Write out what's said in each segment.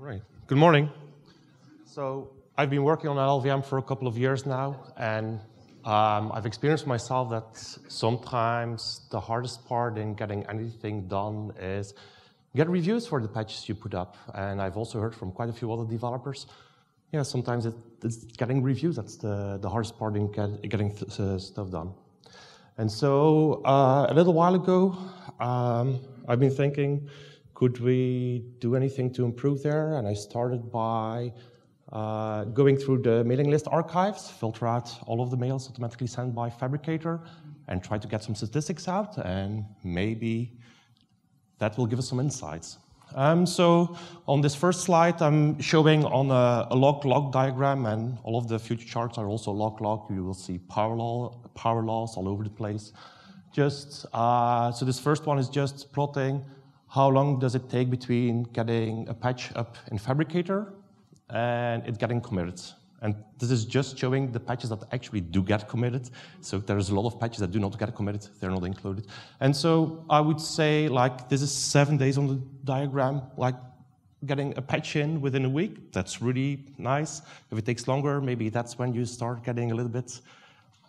Right. Good morning. So I've been working on LLVM for a couple of years now, and I've experienced myself that sometimes the hardest part in getting anything done is get reviews for the patches you put up. And I've also heard from quite a few other developers, yeah, sometimes it's getting reviews that's the hardest part in getting stuff done. And so a little while ago, I've been thinking, could we do anything to improve there? And I started by going through the mailing list archives, filter out all of the mails automatically sent by Fabricator, and try to get some statistics out, and maybe that will give us some insights. So on this first slide, I'm showing on a log-log diagram, and all of the future charts are also log-log. You will see power laws all over the place. So this first one is just plotting how long does it take between getting a patch up in Fabricator and it getting committed. And this is just showing the patches that actually do get committed. So there's a lot of patches that do not get committed. They're not included. And so I would say, like, this is 7 days on the diagram, like getting a patch in within a week. That's really nice. If it takes longer, maybe that's when you start getting a little bit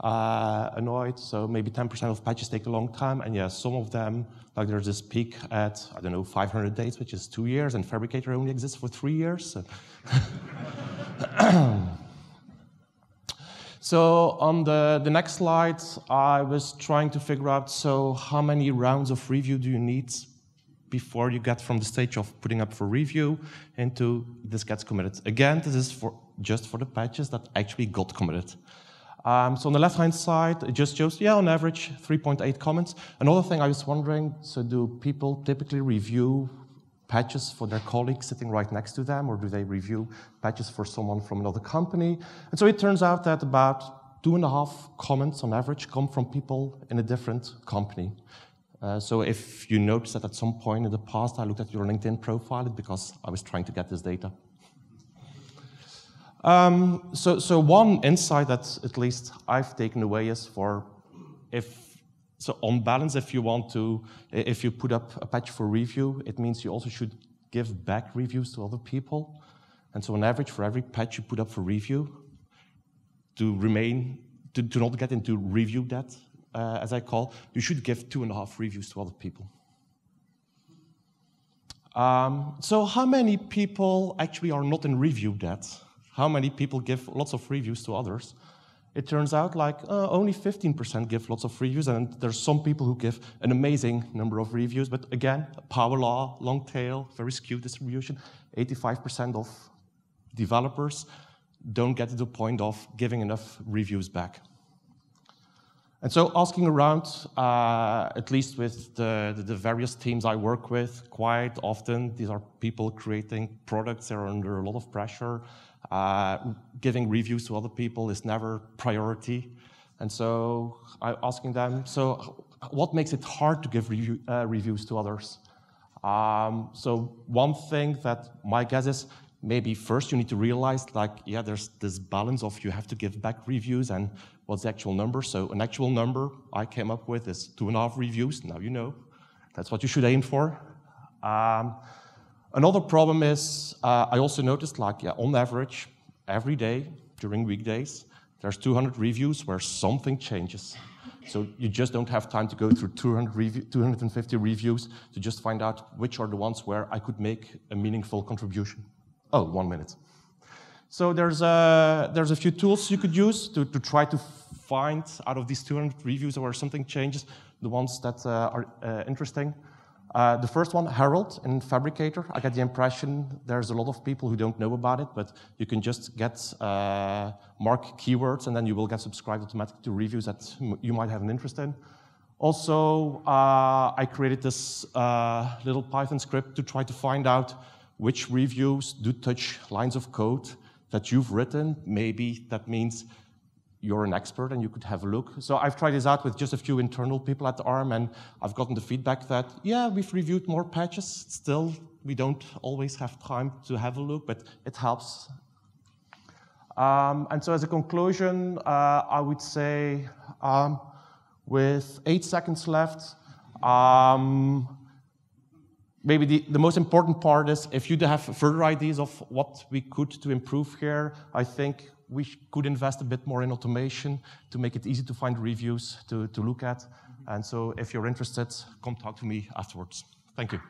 annoyed. So maybe 10% of patches take a long time. And yeah, some of them, like there's this peak at, I don't know, 500 days, which is 2 years, and Fabricator only exists for 3 years. So. So on the next slide, I was trying to figure out, so how many rounds of review do you need before you get from the stage of putting up for review into this gets committed? Again, this is just for the patches that actually got committed. So on the left-hand side, it just shows, yeah, on average, 3.8 comments. Another thing I was wondering, so do people typically review patches for their colleagues sitting right next to them, or do they review patches for someone from another company? And so it turns out that about 2.5 comments on average come from people in a different company. So if you notice that at some point in the past I looked at your LinkedIn profile, it's because I was trying to get this data. So one insight that at least I've taken away is so on balance, if you put up a patch for review, it means you also should give back reviews to other people. And so on average, for every patch you put up for review, to not get into review debt, as I call, you should give 2.5 reviews to other people. So how many people actually are not in review debt? How many people give lots of reviews to others? It turns out like only 15% give lots of reviews, and there's some people who give an amazing number of reviews, but again, power law, long tail, very skewed distribution. 85% of developers don't get to the point of giving enough reviews back. And so asking around, at least with the various teams I work with, quite often these are people creating products that are under a lot of pressure. Giving reviews to other people is never priority. And so I'm asking them, so what makes it hard to give reviews to others? So one thing that my guess is, maybe first you need to realize, like, yeah, there's this balance of you have to give back reviews and what's the actual number. So an actual number I came up with is 2.5 reviews. Now you know. That's what you should aim for. Another problem is, I also noticed, like, yeah, on average, every day during weekdays, there's 200 reviews where something changes. So you just don't have time to go through 250 reviews to just find out which are the ones where I could make a meaningful contribution. Oh, 1 minute. So there's a few tools you could use to try to find out of these 200 reviews where something changes, the ones that are interesting. The first one, Herald in Fabricator. I get the impression there's a lot of people who don't know about it, but you can just get mark keywords, and then you will get subscribed automatically to reviews that you might have an interest in. Also, I created this little Python script to try to find out which reviews do touch lines of code that you've written. Maybe that means you're an expert and you could have a look. So I've tried this out with just a few internal people at ARM, and I've gotten the feedback that, yeah, we've reviewed more patches. Still, we don't always have time to have a look, but it helps. And so as a conclusion, I would say with 8 seconds left, maybe the most important part is if you have further ideas of what we could to improve here, I think we could invest a bit more in automation to make it easy to find reviews to look at. And so if you're interested, come talk to me afterwards. Thank you.